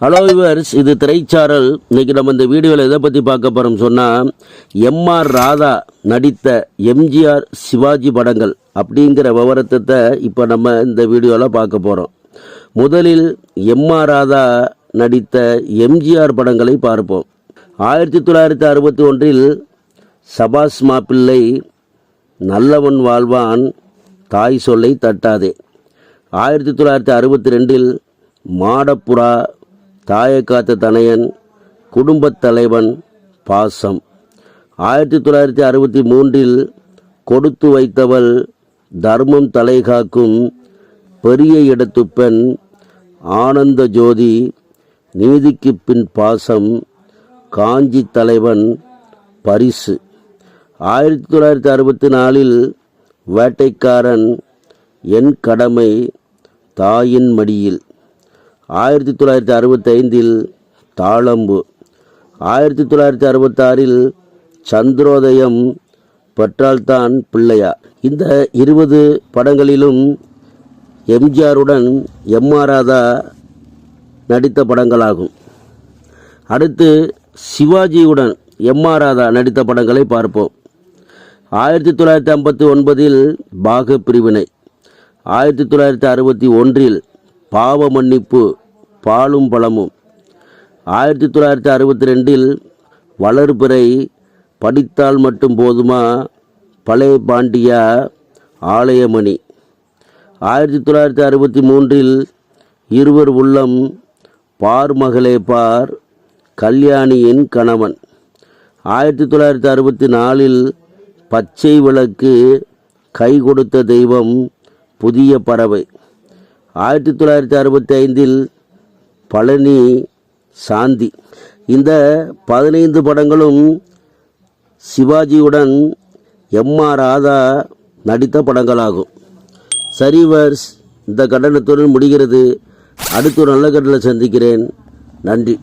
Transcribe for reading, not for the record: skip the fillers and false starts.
Hello viewers, இது திரைச்சாரல். இன்னைக்கு நம்ம இந்த வீடியோவில் எதை பற்றி பார்க்க போகிறோம் சொன்னால், எம்ஆர் ராதா நடித்த எம்ஜிஆர் சிவாஜி படங்கள் அப்படிங்கிற விவரத்தை இப்போ நம்ம இந்த வீடியோவில் பார்க்க போகிறோம். முதலில் எம்ஆர் ராதா நடித்த எம்ஜிஆர் படங்களை பார்ப்போம். 1961 சபாஸ் மாப்பிள்ளை, நல்லவன் வாழ்வான், தாய் சொல்லை தட்டாதே. 1962 மாடப்புறா, தாயக்காத்த தனையன், குடும்பத் தலைவன், பாசம். 1963 கொடுத்து வைத்தவள், தர்மம் தலைகாக்கும், பெரிய இடத்து பெண், ஆனந்த ஜோதி, நீதிக்கு பின் பாசம், காஞ்சி தலைவன், பரிசு. 1964 வேட்டைக்காரன், என் கடமை, தாயின் மடியில். 1965 தாளம்பு. 1966 சந்திரோதயம், பெற்றால்தான் பிள்ளையார். இந்த 20 படங்களிலும் எம்ஜிஆருடன் எம்ஆர் ராதா நடித்த படங்களாகும். அடுத்து சிவாஜியுடன் எம்ஆர் ராதா நடித்த படங்களை பார்ப்போம். 1959 பாக பிரிவினை. 1961 பாவ மன்னிப்பு, பாலும் பழமும். 1962 வளர்பிறை, படித்தால் மட்டும் போதுமா, பழைய பாண்டியா, ஆலயமணி. 1963 இருவர் உள்ளம், பார் மகளே பார், கல்யாணியின் கணவன். 1964 பச்சை விளக்கு, கை கொடுத்த தெய்வம், புதிய பறவை. 1965 பழனி, சாந்தி. இந்த 15 படங்களும் சிவாஜியுடன் எம்ஆர் ராதா நடித்த படங்களாகும். சரிவர்ஸ், இந்த கண்டனத்துடன் முடிகிறது. அடுத்து ஒரு நல்ல கண்டனை சந்திக்கிறேன். நன்றி.